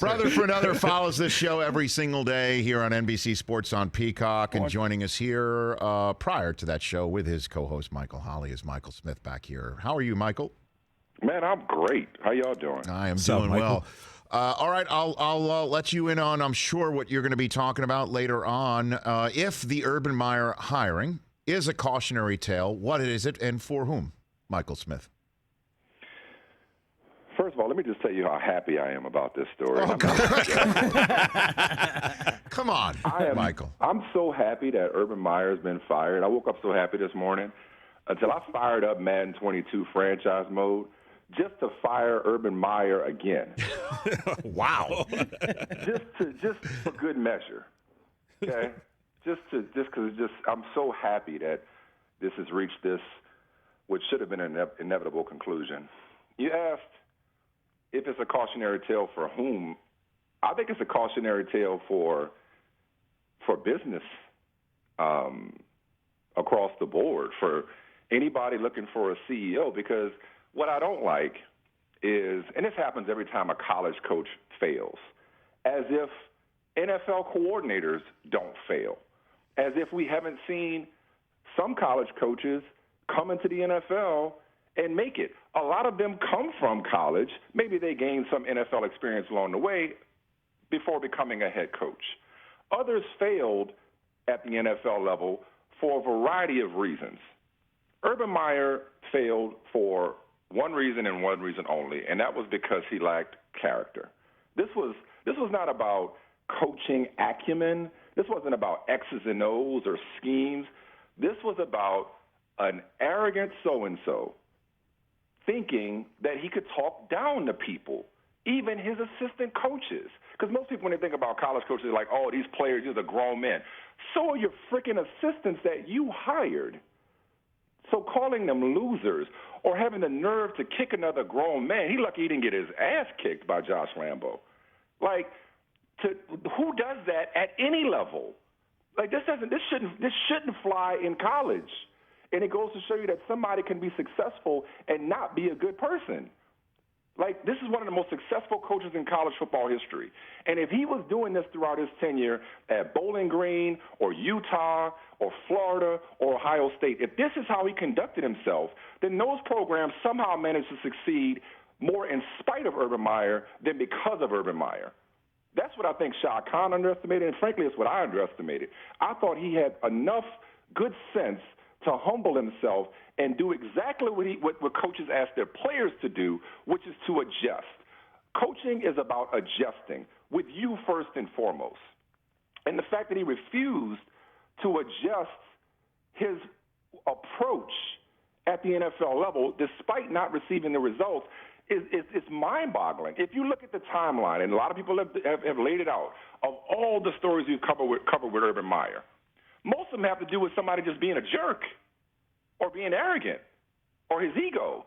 Brother for Another follows this show every single day here on NBC Sports on Peacock. And joining us here prior to that show with his co-host Michael Holley is Michael Smith back here. How are you, Michael? Man, I'm great. How y'all doing? I am doing well. All right, I'll let you in on, I'm sure, what you're going to be talking about later on. If the Urban Meyer hiring is a cautionary tale, what is it and for whom, Michael Smith? First of all, let me just tell you how happy I am about this story. Oh, come on, Michael. I'm so happy that Urban Meyer has been fired. I woke up so happy this morning until I fired up Madden 22 franchise mode just to fire Urban Meyer again. Wow. just for good measure. Okay? just because I'm so happy that this has reached this, which should have been an inevitable conclusion. You asked if it's a cautionary tale for whom. I think it's a cautionary tale for business across the board, for anybody looking for a CEO, because what I don't like is, and this happens every time a college coach fails, as if NFL coordinators don't fail, as if we haven't seen some college coaches come into the NFL and make it. A lot of them come from college. Maybe they gained some NFL experience along the way before becoming a head coach. Others failed at the NFL level for a variety of reasons. Urban Meyer failed for one reason and one reason only, and that was because he lacked character. This was not about coaching acumen. This wasn't about X's and O's or schemes. This was about an arrogant so-and-so thinking that he could talk down to people, even his assistant coaches. Because most people, when they think about college coaches, are like, oh, these players, these are grown men. So are your freaking assistants that you hired. So calling them losers or having the nerve to kick another grown man, he lucky he didn't get his ass kicked by Josh Lambo. Like, who does that at any level? Like, this shouldn't fly in college. And it goes to show you that somebody can be successful and not be a good person. Like, this is one of the most successful coaches in college football history. And if he was doing this throughout his tenure at Bowling Green or Utah or Florida or Ohio State, if this is how he conducted himself, then those programs somehow managed to succeed more in spite of Urban Meyer than because of Urban Meyer. That's what I think Shah Khan underestimated, and frankly, it's what I underestimated. I thought he had enough good sense to humble himself and do exactly what coaches ask their players to do, which is to adjust. Coaching is about adjusting with you first and foremost. And the fact that he refused to adjust his approach at the NFL level, despite not receiving the results, is mind-boggling. If you look at the timeline, and a lot of people have laid it out, of all the stories we've covered with Urban Meyer, most of them have to do with somebody just being a jerk or being arrogant or his ego,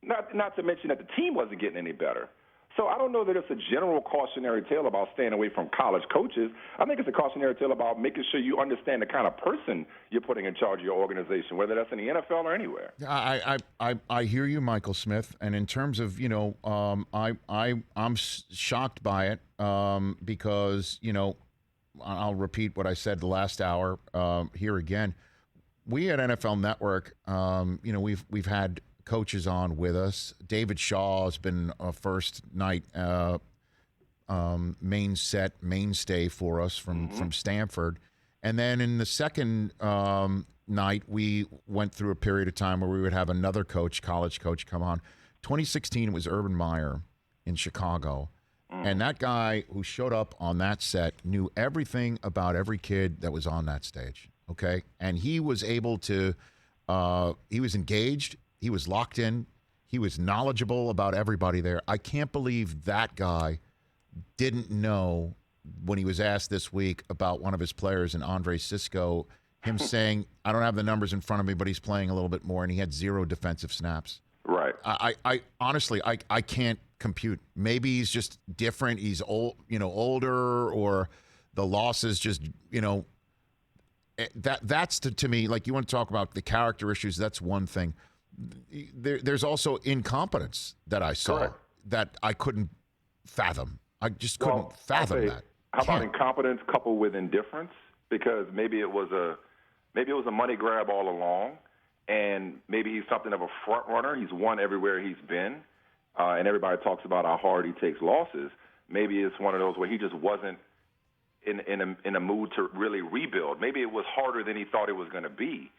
not to mention that the team wasn't getting any better. So I don't know that it's a general cautionary tale about staying away from college coaches. I think it's a cautionary tale about making sure you understand the kind of person you're putting in charge of your organization, whether that's in the NFL or anywhere. I hear you, Michael Smith. And in terms of, I'm shocked by it because, I'll repeat what I said the last hour here again. We at NFL Network, we've had coaches on with us. David Shaw has been a first night mainstay for us from Stanford. And then in the second night, we went through a period of time where we would have another college coach come on. 2016 was Urban Meyer in Chicago. And that guy who showed up on that set knew everything about every kid that was on that stage, okay? And he was able to, he was engaged, he was locked in, he was knowledgeable about everybody there. I can't believe that guy didn't know when he was asked this week about one of his players, and Andre Sisco, him saying, I don't have the numbers in front of me, but he's playing a little bit more, and he had 0 defensive snaps. Right. I honestly, I can't compute. Maybe he's just different. He's older, or the losses just, that's to me, like, you want to talk about the character issues. That's one thing. There's also incompetence that I saw. Correct. That I couldn't fathom. I just couldn't fathom that. How about incompetence coupled with indifference? Because maybe it was a money grab all along, and maybe he's something of a front runner. He's won everywhere he's been, and everybody talks about how hard he takes losses. Maybe it's one of those where he just wasn't in a mood to really rebuild. Maybe it was harder than he thought it was going to be.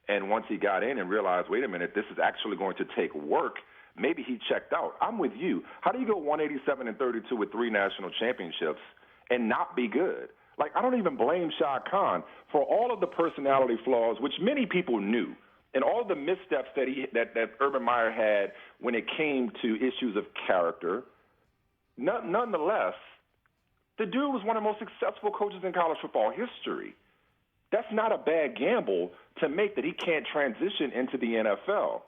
And once he got in and realized, wait a minute, this is actually going to take work, maybe he checked out. I'm with you. How do you go 187-32 with 3 national championships and not be good? Like, I don't even blame Shad Khan for all of the personality flaws, which many people knew, and all the missteps that Urban Meyer had when it came to issues of character. Nonetheless, the dude was one of the most successful coaches in college football history. That's not a bad gamble to make that he can't transition into the NFL.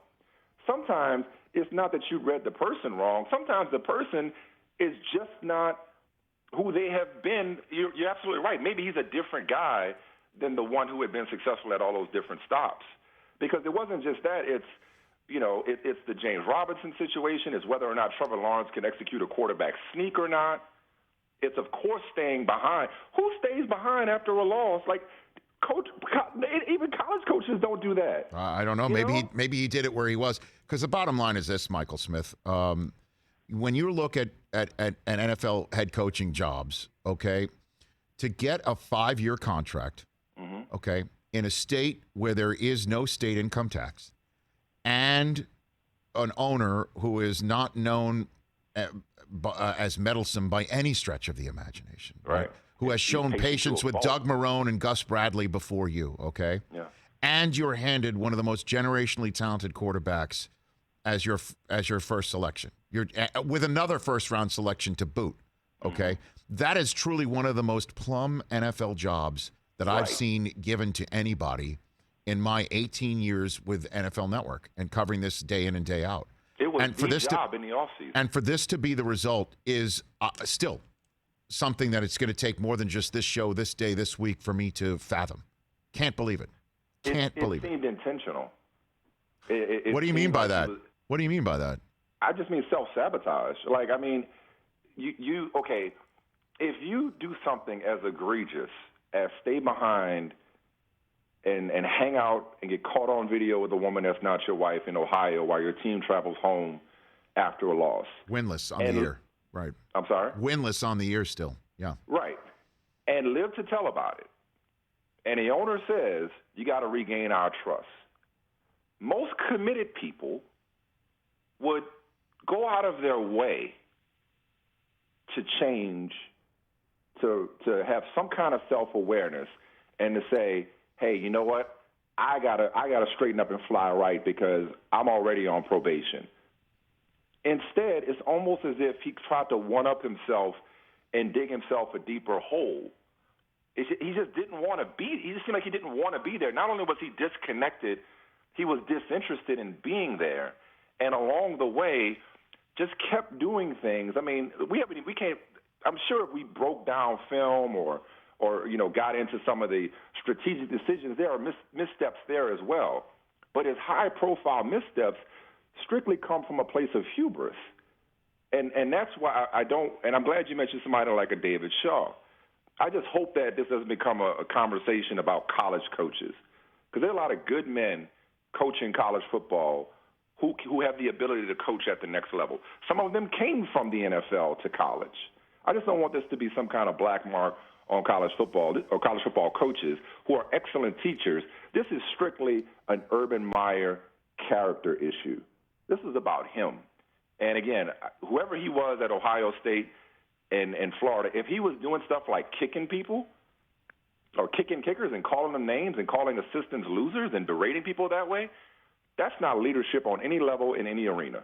Sometimes it's not that you read the person wrong. Sometimes the person is just not who they have been. You're absolutely right. Maybe he's a different guy than the one who had been successful at all those different stops. Because it wasn't just that. It's the James Robinson situation. It's whether or not Trevor Lawrence can execute a quarterback sneak or not. It's, of course, staying behind. Who stays behind after a loss? Like, even college coaches don't do that. I don't know. Maybe he did it where he was. Because the bottom line is this, Michael Smith. When you look at an NFL head coaching jobs, okay, to get a 5-year contract, okay, in a state where there is no state income tax, and an owner who is not known as meddlesome by any stretch of the imagination, right? Who has shown patience with Doug Marrone and Gus Bradley before you, okay? Yeah. And you're handed one of the most generationally talented quarterbacks as your first selection. You're with another first-round selection to boot, okay? That is truly one of the most plum NFL jobs that I've seen given to anybody in my 18 years with NFL Network and covering this day in and day out. It was the job in the offseason. And for this to be the result is still something that it's going to take more than just this show, this day, this week for me to fathom. Can't believe it. Can't believe it. It seemed intentional. What do you mean by that? What do you mean by that? I just mean self-sabotage. Like, I mean, okay, if you do something as egregious as stay behind and hang out and get caught on video with a woman that's not your wife in Ohio while your team travels home after a loss. Winless on the year. Right. I'm sorry? Winless on the year still. Yeah. Right. And live to tell about it. And the owner says, you got to regain our trust. Most committed people would go out of their way to change, to have some kind of self-awareness and to say, hey, you know what? I gotta straighten up and fly right because I'm already on probation. Instead, it's almost as if he tried to one-up himself and dig himself a deeper hole. He just didn't want to be. He just seemed like he didn't want to be there. Not only was he disconnected, he was disinterested in being there, and along the way, just kept doing things. I mean, we can't. I'm sure if we broke down film or got into some of the strategic decisions, there are missteps there as well. But his high-profile missteps strictly come from a place of hubris. And that's why I don't – and I'm glad you mentioned somebody like a David Shaw. I just hope that this doesn't become a conversation about college coaches, because there are a lot of good men coaching college football who have the ability to coach at the next level. Some of them came from the NFL to college. I just don't want this to be some kind of black mark on college football or college football coaches who are excellent teachers. This is strictly an Urban Meyer character issue. This is about him. And, again, whoever he was at Ohio State and Florida, if he was doing stuff like kicking people or kicking kickers and calling them names and calling assistants losers and berating people that way, that's not leadership on any level in any arena.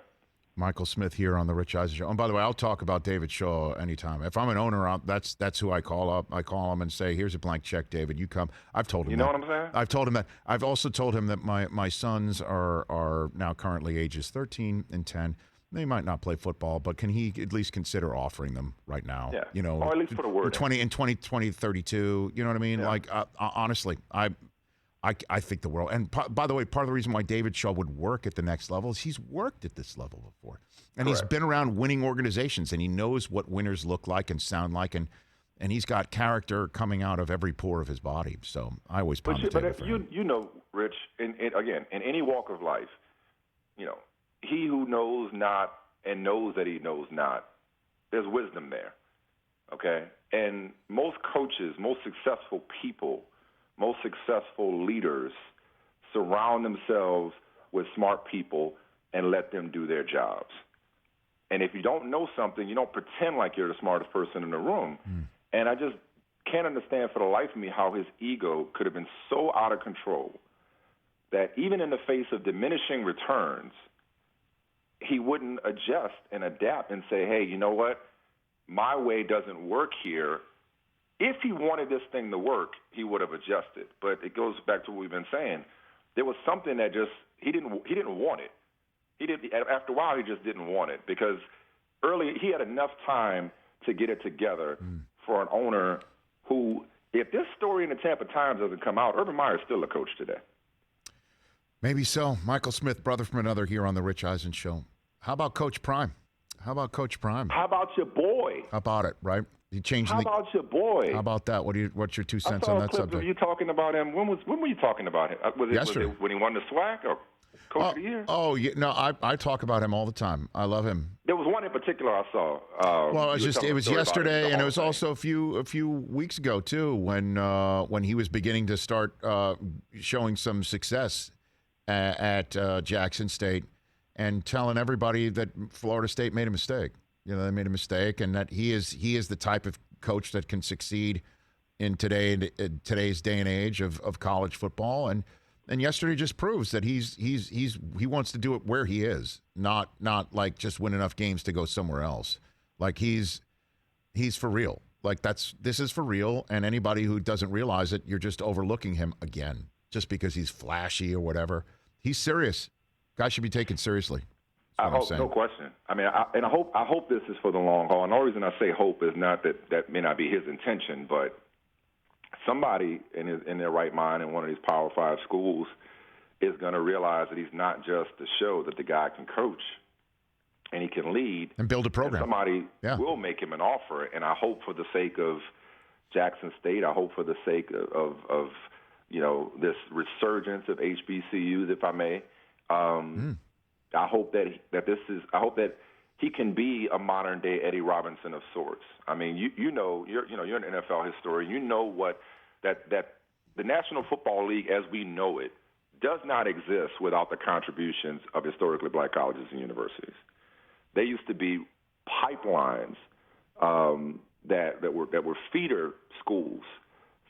Michael Smith here on the Rich Eisen Show. And by the way, I'll talk about David Shaw anytime. If I'm an owner, that's who I call up. I call him and say, here's a blank check, David. You come. I've told him You know what I'm saying? I've told him that. I've also told him that my sons are now currently ages 13 and 10. They might not play football, but can he at least consider offering them right now? Yeah. You know, or at least put a word in 2032. You know what I mean? Yeah. Like, honestly, I think the world. And by the way, part of the reason why David Shaw would work at the next level is he's worked at this level before. And Correct. He's been around winning organizations, and he knows what winners look like and sound like, and he's got character coming out of every pore of his body. So I always pound the table for him. You know, Rich, again, in any walk of life, you know, he who knows not and knows that he knows not, there's wisdom there, okay? And most coaches, most successful people, most successful leaders surround themselves with smart people and let them do their jobs. And if you don't know something, you don't pretend like you're the smartest person in the room. And I just can't understand for the life of me how his ego could have been so out of control that even in the face of diminishing returns, he wouldn't adjust and adapt and say, hey, you know what? My way doesn't work here. If he wanted this thing to work, he would have adjusted. But it goes back to what we've been saying. There was something that just he didn't want it. After a while, he just didn't want it because early he had enough time to get it together for an owner who, if this story in the Tampa Times doesn't come out, Urban Meyer is still a coach today. Maybe so. Michael Smith, brother from another, here on the Rich Eisen Show. How about Coach Prime? How about your boy? How about it, right? He changed. How about your boy? How about that? What's your 2 cents on that subject? Of you talking about him? When were you talking about him? Yesterday. Was it when he won the SWAC or Coach of the Year? Oh, yeah, no, I talk about him all the time. I love him. There was one in particular I saw. Well, it was yesterday, and it was also a few weeks ago too, when he was beginning to start showing some success at Jackson State, and telling everybody that Florida State made a mistake. You know, they made a mistake, and that he is the type of coach that can succeed in today's day and age of college football. And yesterday just proves that he wants to do it where he is, not like just win enough games to go somewhere else. Like he's for real. Like this is for real. And anybody who doesn't realize it, you're just overlooking him again, just because he's flashy or whatever. He's serious. Guy should be taken seriously. I hope, no question. I mean, I hope this is for the long haul. And the only reason I say hope is not that may not be his intention, but somebody in their right mind in one of these Power 5 schools is going to realize that he's not just to show that the guy can coach and he can lead and build a program. Somebody will make him an offer, and I hope for the sake of Jackson State, I hope for the sake of you know, this resurgence of HBCUs, if I may. I hope that he can be a modern day Eddie Robinson of sorts. I mean, you're an NFL historian. You know what that the National Football League as we know it does not exist without the contributions of historically black colleges and universities. They used to be pipelines that were feeder schools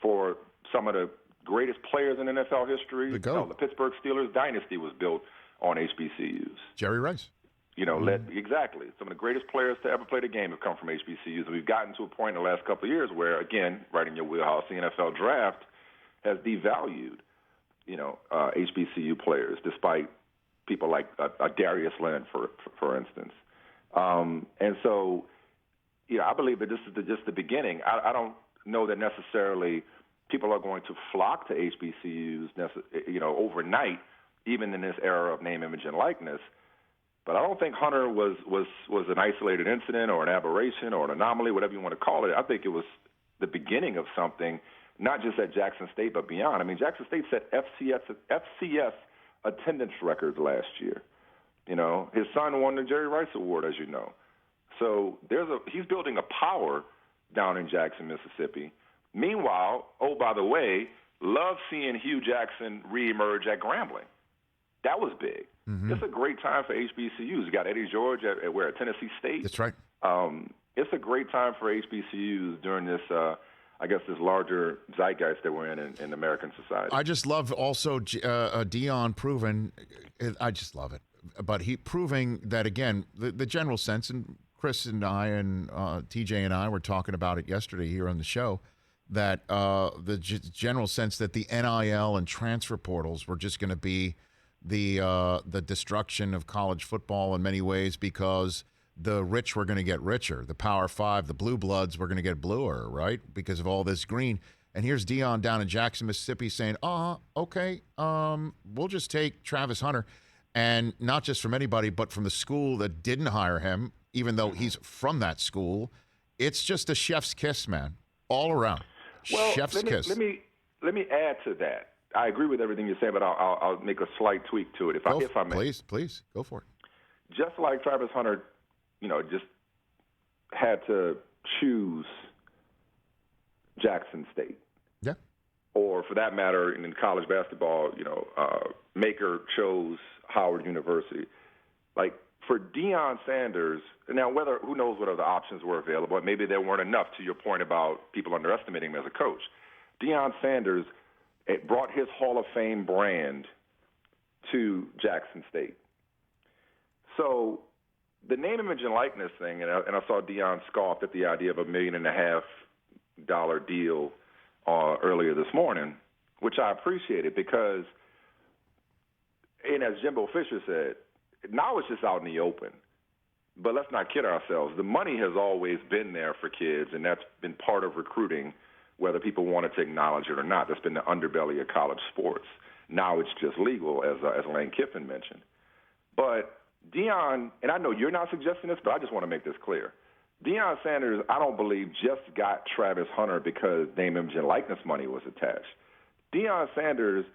for some of the greatest players in NFL history. The Pittsburgh Steelers dynasty was built on HBCUs. Jerry Rice. You know, exactly. Some of the greatest players to ever play the game have come from HBCUs. And we've gotten to a point in the last couple of years where, again, right in your wheelhouse, the NFL draft has devalued, you know, HBCU players, despite people like Darius Leonard, for instance. And so, you know, I believe that this is just the beginning. I don't know that necessarily people are going to flock to HBCUs, you know, overnight, even in this era of name, image, and likeness. But I don't think Hunter was an isolated incident or an aberration or an anomaly, whatever you want to call it. I think it was the beginning of something, not just at Jackson State, but beyond. I mean, Jackson State set FCS attendance records last year. You know, his son won the Jerry Rice Award, as you know. So he's building a power down in Jackson, Mississippi. Meanwhile, oh, by the way, love seeing Hugh Jackson reemerge at Grambling. That was big. Mm-hmm. It's a great time for HBCUs. You got Eddie George at Tennessee State. That's right. It's a great time for HBCUs during this, this larger zeitgeist that we're in American society. I just love also Deion proving, I just love it. But he proving that, again, the general sense, and Chris and I and TJ and I were talking about it yesterday here on the show, that the general sense that the NIL and transfer portals were just going to be the destruction of college football in many ways, because the rich were going to get richer, the Power 5, the blue bloods were going to get bluer, right, because of all this green. And here's Deion down in Jackson, Mississippi saying, okay, we'll just take Travis Hunter. And not just from anybody, but from the school that didn't hire him, even though he's from that school. It's just a chef's kiss, man, all around. Well, chef's kiss. Let me add to that. I agree with everything you're saying, but I'll make a slight tweak to it if I may. Please, go for it. Just like Travis Hunter, just had to choose Jackson State. Yeah. Or for that matter, in college basketball, Maker chose Howard University. Like for Deion Sanders, now who knows what other options were available? Maybe there weren't enough. To your point about people underestimating him as a coach, Deion Sanders brought his Hall of Fame brand to Jackson State. So the name, image, and likeness thing, and I saw Deion scoffed at the idea of $1.5 million deal earlier this morning, which I appreciated because, and as Jimbo Fisher said, now it's just out in the open. But let's not kid ourselves. The money has always been there for kids, and that's been part of recruiting, whether people wanted to acknowledge it or not. That's been the underbelly of college sports. Now it's just legal, as Lane Kiffin mentioned. But Deion, and I know you're not suggesting this, but I just want to make this clear. Deion Sanders, I don't believe, just got Travis Hunter because name, image, and likeness money was attached. Deion Sanders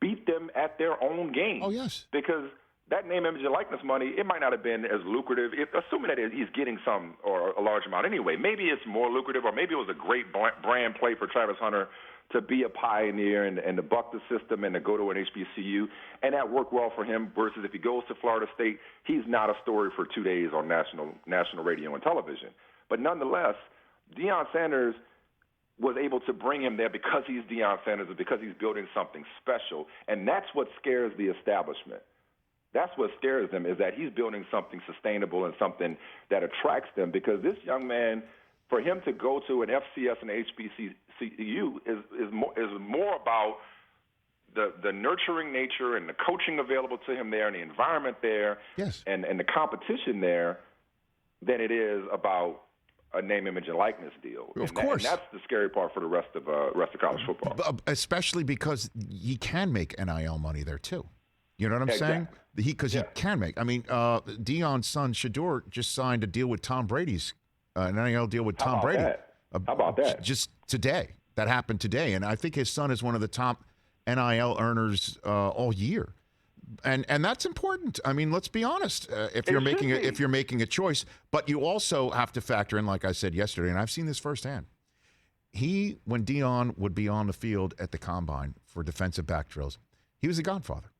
beat them at their own game. Oh, yes. Because that name, image, and likeness money, it might not have been as lucrative, assuming that he's getting some or a large amount anyway. Maybe it's more lucrative, or maybe it was a great brand play for Travis Hunter to be a pioneer and to buck the system and to go to an HBCU, and that worked well for him versus if he goes to Florida State, he's not a story for 2 days on national radio and television. But nonetheless, Deion Sanders was able to bring him there because he's Deion Sanders and because he's building something special, and that's what scares the establishment. That's what scares them, is that he's building something sustainable and something that attracts them, because this young man, for him to go to an FCS and HBCU is more about the nurturing nature and the coaching available to him there and the environment there, yes, and the competition there than it is about a name, image, and likeness deal. Of course. And that's the scary part for the rest of college football. Especially because he can make NIL money there too. You know what I'm saying? Because he can make. I mean, Deion's son, Shador, just signed a deal with Tom Brady's, an NIL deal with Tom Brady. How about that? Just today. That happened today. And I think his son is one of the top NIL earners all year. And that's important. I mean, let's be honest. If you're making a choice, but you also have to factor in, like I said yesterday, and I've seen this firsthand. When Deion would be on the field at the combine for defensive back drills, he was a godfather.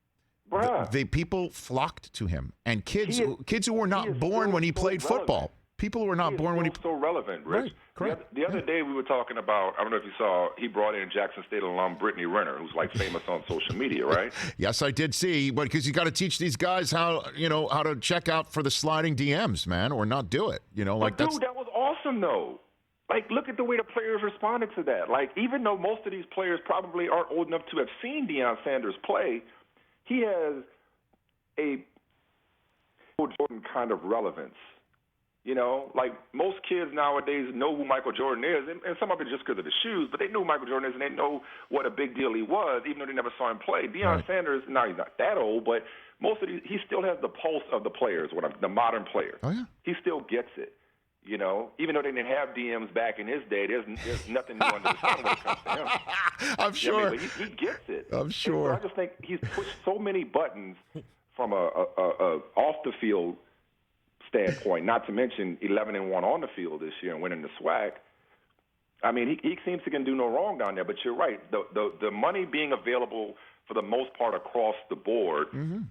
The people flocked to him, and kids who were not born when he played football. People who were not born when he so relevant, Rich. Right, correct. The other day we were talking about, I don't know if you saw, he brought in Jackson State alum Brittany Renner, who's like famous on social media, right? Yes, I did see, but because you got to teach these guys how to check out for the sliding DMs, man, or not do it. Dude, that was awesome though. Like, look at the way the players responded to that. Like, even though most of these players probably aren't old enough to have seen Deion Sanders play, he has a Jordan kind of relevance. Like most kids nowadays know who Michael Jordan is, and some of it just because of the shoes, but they know who Michael Jordan is, and they know what a big deal he was, even though they never saw him play. Deion Sanders, now he's not that old, but most of he still has the pulse of the players, the modern player. Oh, yeah. He still gets it. Even though they didn't have DMs back in his day, there's nothing new under the sun when it comes to him. I'm sure. But he gets it. I'm sure. So I just think he's pushed so many buttons from a off the field standpoint, not to mention 11-1 on the field this year and winning the SWAC. I mean, he seems to can do no wrong down there. But you're right. The money being available for the most part across the board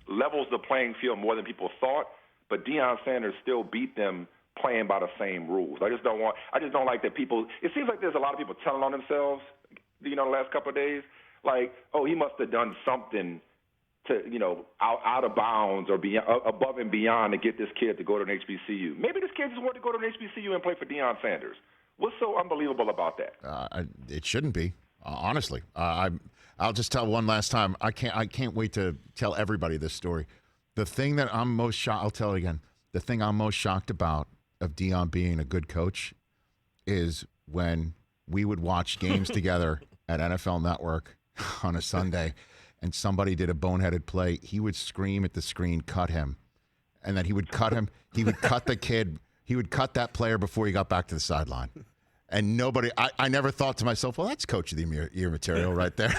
levels the playing field more than people thought. But Deion Sanders still beat them playing by the same rules. I just don't like that people. It seems like there's a lot of people telling on themselves. The last couple of days, like, oh, he must have done something to, out of bounds or above and beyond to get this kid to go to an HBCU. Maybe this kid just wanted to go to an HBCU and play for Deion Sanders. What's so unbelievable about that? It shouldn't be, honestly. I'll just tell one last time. I can't wait to tell everybody this story. The thing that I'm most shocked, I'll tell it again. The thing I'm most shocked about of Deion being a good coach is when we would watch games together at NFL Network on a Sunday and somebody did a boneheaded play, he would scream at the screen, cut him. And then he would cut him. He would cut the kid. He would cut that player before he got back to the sideline. And nobody, I never thought to myself, well, that's Coach of the Year material right there.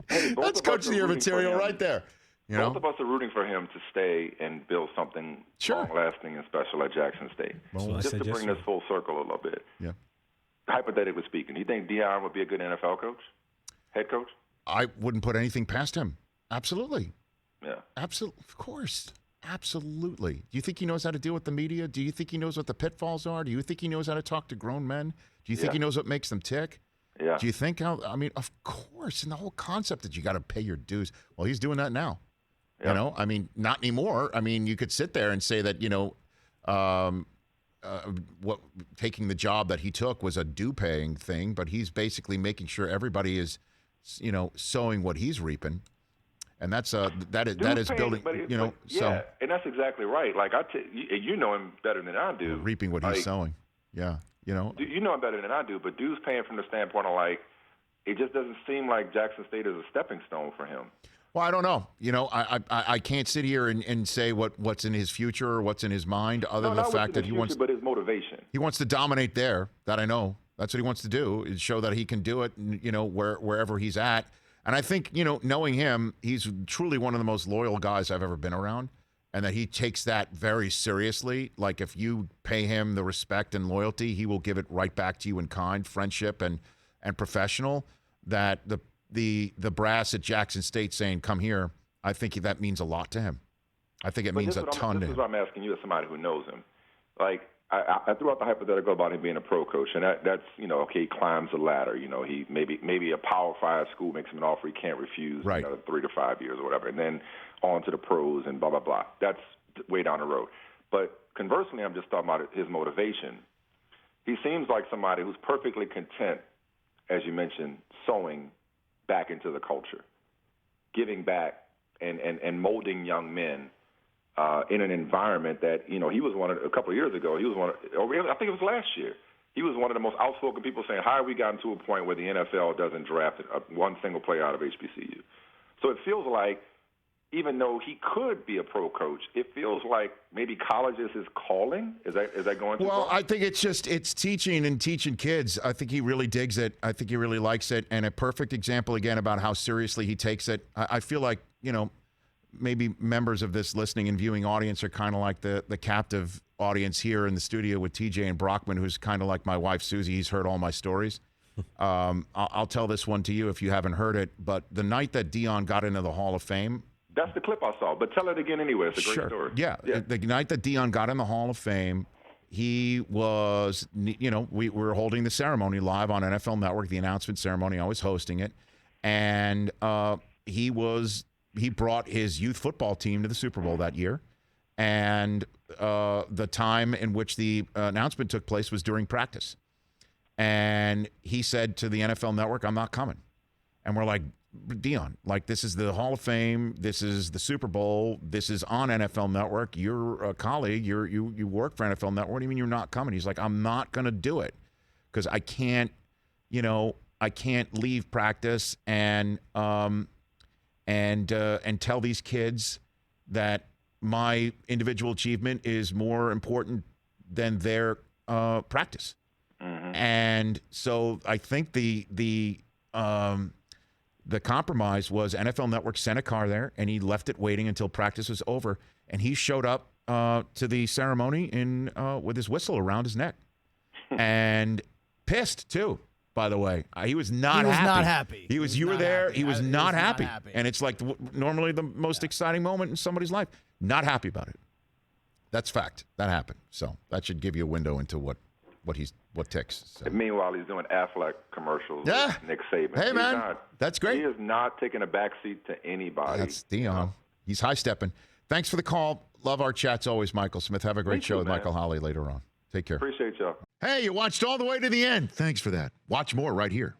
Hey, that's Coach of the Year material right there. You know? Both of us are rooting for him to stay and build something long-lasting and special at Jackson State. Well, just to bring this full circle a little bit. Yeah. Hypothetically speaking, do you think Deion would be a good NFL coach, head coach? I wouldn't put anything past him. Absolutely. Yeah. Absolutely. Of course. Absolutely. Do you think he knows how to deal with the media? Do you think he knows what the pitfalls are? Do you think he knows how to talk to grown men? Do you think he knows what makes them tick? Yeah. Do you think how, I mean, of course, and the whole concept that you got to pay your dues. Well, he's doing that now. Yeah. You know, I mean, not anymore. I mean, you could sit there and say that, you know, taking the job that he took was a due-paying thing, but he's basically making sure everybody is, you know, sowing what he's reaping. And that's that is building, you know. Yeah, and that's exactly right. Like you know him better than I do. Reaping what he's sowing. Yeah, you know. You know him better than I do, but dude's paying from the standpoint of like, it just doesn't seem like Jackson State is a stepping stone for him. Well, I don't know. You know, I can't sit here and say what's in his future or what's in his mind, other than the fact that he wants. But his motivation. He wants to dominate there. That I know. That's what he wants to do, is show that he can do it. You know, wherever he's at. And I think, you know, knowing him, he's truly one of the most loyal guys I've ever been around, and that he takes that very seriously. Like, if you pay him the respect and loyalty, he will give it right back to you in kind, friendship and professional. That the brass at Jackson State saying, come here, I think that means a lot to him. I think it means a ton to him. This is what I'm asking you as somebody who knows him. Like, I threw out the hypothetical about him being a pro coach, and that's, you know, okay, he climbs the ladder. You know, he maybe a Power 5 school makes him an offer he can't refuse, right. You know, 3 to 5 years or whatever, and then on to the pros and blah, blah, blah. That's way down the road. But conversely, I'm just talking about his motivation. He seems like somebody who's perfectly content, as you mentioned, sowing back into the culture, giving back and molding young men in an environment that, you know, he was a couple of years ago, he was I think it was last year, he was one of the most outspoken people saying, how have we gotten to a point where the NFL doesn't draft one single player out of HBCU? So it feels like, even though he could be a pro coach, it feels like maybe college is his calling. Is that going too far? Well, I think it's teaching kids. I think he really digs it. I think he really likes it. And a perfect example, again, about how seriously he takes it. I feel like, you know, maybe members of this listening and viewing audience are kind of like the captive audience here in the studio with TJ and Brockman, who's kind of like my wife, Susie. He's heard all my stories. I'll tell this one to you if you haven't heard it. But the night that Deion got into the Hall of Fame, that's the clip I saw, but tell it again anyway. It's a great story. Yeah, the night that Deion got in the Hall of Fame, he was, you know, we were holding the ceremony live on NFL Network, the announcement ceremony. I was hosting it, and he brought his youth football team to the Super Bowl that year, and the time in which the announcement took place was during practice, and he said to the NFL Network, "I'm not coming," and we're like, Deion, like, this is the Hall of Fame, this is the Super Bowl, this is on NFL Network, you're a colleague, you work for NFL Network, what do you mean you're not coming? He's like, I'm not going to do it because I can't leave practice and tell these kids that my individual achievement is more important than their practice. Mm-hmm. And so I think the compromise was NFL Network sent a car there, and he left it waiting until practice was over. And he showed up to the ceremony with his whistle around his neck, and pissed too. By the way, he was not happy. He was. You were there. He was not happy. And it's like normally the most exciting moment in somebody's life. Not happy about it. That's fact. That happened. So that should give you a window into what ticks. So. Meanwhile, he's doing Affleck commercials with Nick Saban. Hey, man, that's great. He is not taking a backseat to anybody. That's Deion. He's high-stepping. Thanks for the call. Love our chats always, Michael Smith. Have a great show with Michael Holley later on. Take care. Appreciate y'all. Hey, you watched all the way to the end. Thanks for that. Watch more right here.